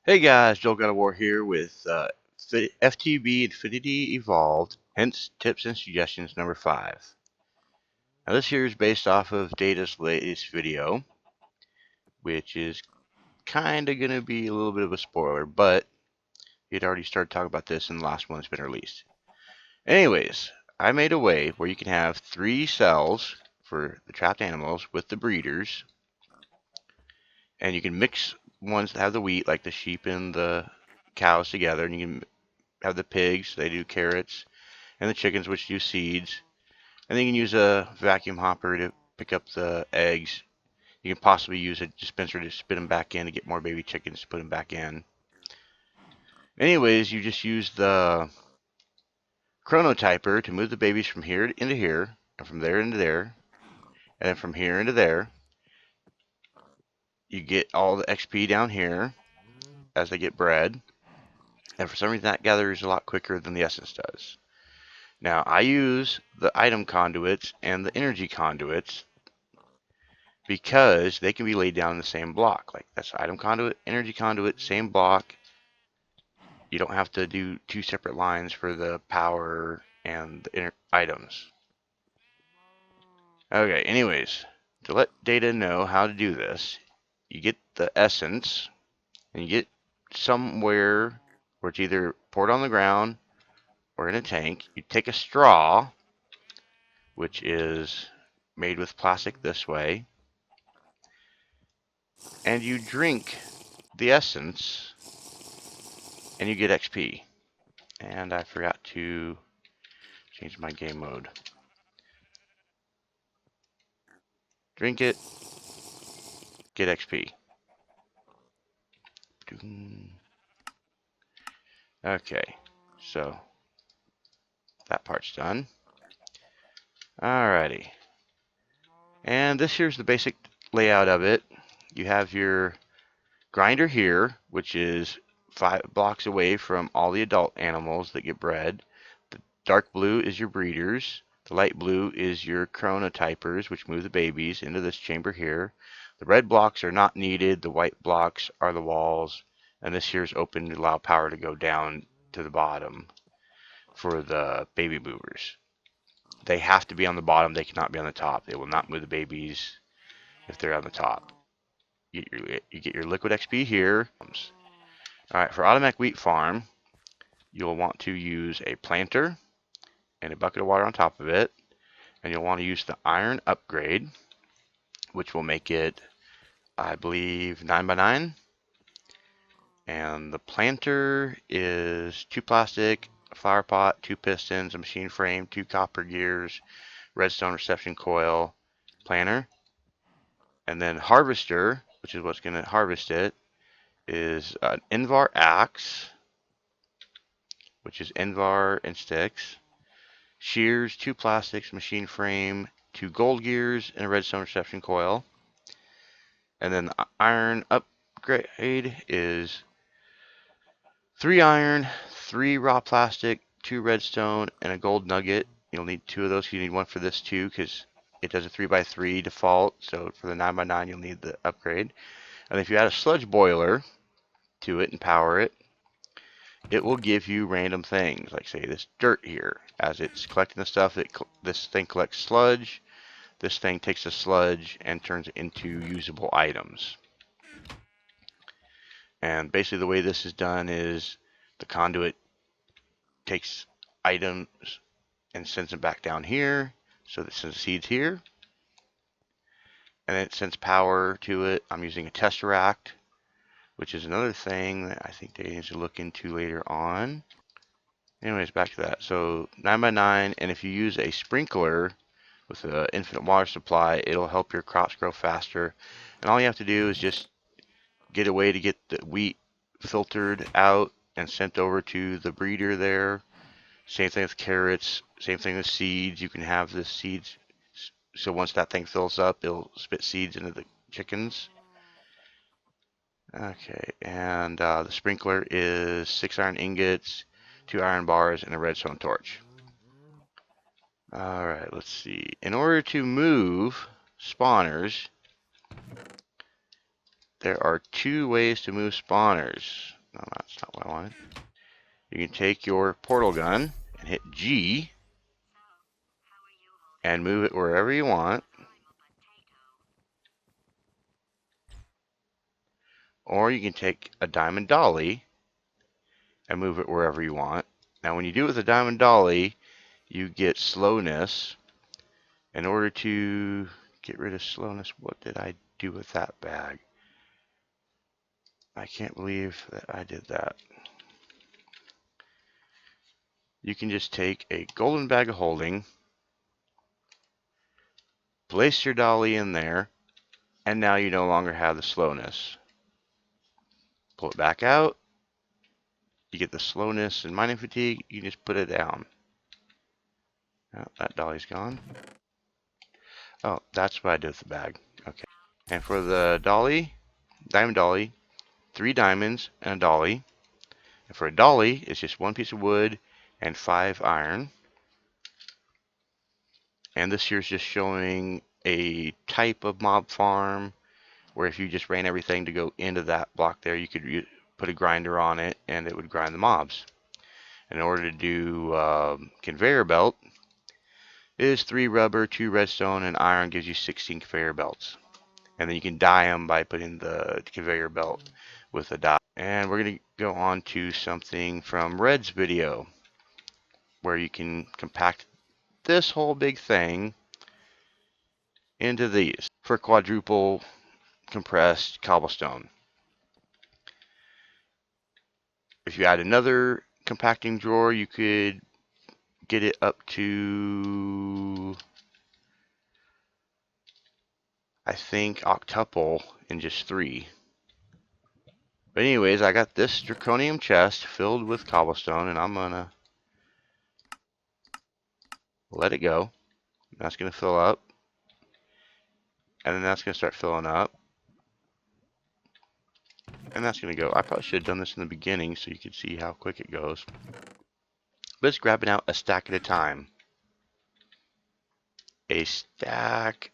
Hey guys, JoelGodOfWar here with FTB Infinity Evolved, hence tips and suggestions number 5. Now this here is based off of Data's latest video, which is kind of going to be a little bit of a spoiler, but he'd already started talking about this in the last one that's been released. Anyways, I made a way where you can have 3 cells for the trapped animals with the breeders, and you can mix ones that have the wheat, like the sheep and the cows together, and you can have the pigs, they do carrots, and the chickens, which do seeds. And then you can use a vacuum hopper to pick up the eggs. You can possibly use a dispenser to spit them back in to get more baby chickens to put them back in. Anyways, you just use the chronotyper to move the babies from here into here, and from there into there, and then from here into there. You get all the XP down here as they get bred. And for some reason that gathers a lot quicker than the essence does. Now I use the item conduits and the energy conduits because they can be laid down in the same block. Like that's item conduit, energy conduit, same block. You don't have to do 2 separate lines for the power and the items. Okay, anyways, to let Data know how to do this, you get the essence and you get somewhere where it's either poured on the ground or in a tank. You take a straw, which is made with plastic this way, and you drink the essence and you get XP. And I forgot to change my game mode. Drink it, get XP. Okay, so that part's done. Alrighty. And this here's the basic layout of it. You have your grinder here, which is 5 blocks away from all the adult animals that get bred. The dark blue is your breeders. The light blue is your chronotypers, which move the babies into this chamber here. The red blocks are not needed. The white blocks are the walls. And this here is open to allow power to go down to the bottom for the baby movers. They have to be on the bottom. They cannot be on the top. They will not move the babies if they're on the top. You get your liquid XP here. Alright, for automatic wheat farm, you'll want to use a planter and a bucket of water on top of it. And you'll want to use the iron upgrade, which will make it, I believe, 9x9. And the planter is 2 plastic, a flower pot, 2 pistons, a machine frame, 2 copper gears, redstone reception coil, planter. And then harvester, which is what's going to harvest it, is an Invar axe, which is Invar and sticks, shears, 2 plastics, machine frame, 2 gold gears, and a redstone reception coil. And then the iron upgrade is 3 iron, 3 raw plastic, 2 redstone, and a gold nugget. You'll need 2 of those. You need 1 for this too, because it does a 3x3 default. So for the 9x9, you'll need the upgrade. And if you add a sludge boiler to it and power it, it will give you random things, like say this dirt here. As it's collecting the stuff, this thing collects sludge. This thing takes the sludge and turns it into usable items. And basically the way this is done is the conduit takes items and sends them back down here. So it sends seeds here. And then it sends power to it. I'm using a tesseract, which is another thing that I think they need to look into later on. Anyways, back to that. So 9x9, and if you use a sprinkler with an infinite water supply, it'll help your crops grow faster. And all you have to do is just get a way to get the wheat filtered out and sent over to the breeder there. Same thing with carrots, same thing with seeds. You can have the seeds, so once that thing fills up, it'll spit seeds into the chickens. Okay, and the sprinkler is 6 iron ingots, 2 iron bars, and a redstone torch. Alright, let's see. In order to move spawners, there are two ways to move spawners. No, that's not what I wanted. You can take your portal gun and hit G and move it wherever you want. Or you can take a diamond dolly and move it wherever you want. Now when you do it with a diamond dolly, you get slowness. In order to get rid of slowness, what did I do with that bag? I can't believe that I did that. You can just take a golden bag of holding, place your dolly in there, and now you no longer have the slowness. Pull it back out, you get the slowness and mining fatigue, you can just put it down. Oh, that dolly's gone. Oh, that's what I did with the bag. Okay. And for the dolly, diamond dolly, 3 diamonds and a dolly. And for a dolly, it's just 1 piece of wood and 5 iron. And this here's just showing a type of mob farm where if you just ran everything to go into that block there, you could put a grinder on it and it would grind the mobs. In order to do conveyor belt, is 3 rubber, 2 redstone, and iron gives you 16 conveyor belts. And then you can dye them by putting the conveyor belt with a dye. And we're going to go on to something from Red's video where you can compact this whole big thing into these for quadruple compressed cobblestone. If you add another compacting drawer, you could get it up to, I think, octuple in just 3. But anyways, I got this draconium chest filled with cobblestone, and I'm gonna let it go. That's gonna fill up, and then that's gonna start filling up, and that's gonna go. I probably should have done this in the beginning so you could see how quick it goes. But it's grabbing out a stack at a time. A stack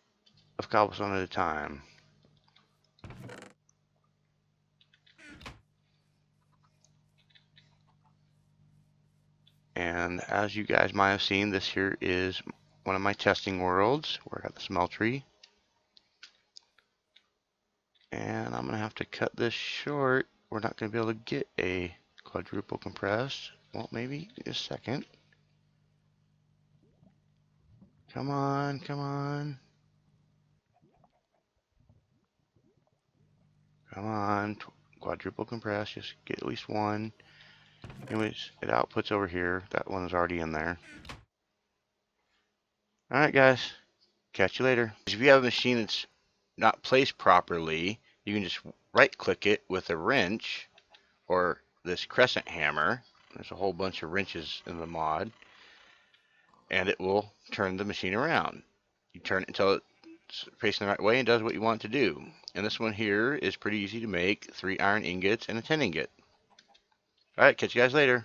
of cobblestone at a time. And as you guys might have seen, this here is one of my testing worlds where I got the smeltery. And I'm going to have to cut this short. We're not going to be able to get a quadruple compressed. Well, maybe in a second. Come on, come on. Come on. Quadruple compressed. Just get at least one. Anyways, it outputs over here. That one is already in there. Alright, guys. Catch you later. If you have a machine that's not placed properly, you can just right click it with a wrench or this crescent hammer. There's a whole bunch of wrenches in the mod, and it will turn the machine around. You turn it until it's facing the right way and does what you want it to do. And this one here is pretty easy to make. 3 iron ingots and a 10 ingot. Alright, catch you guys later.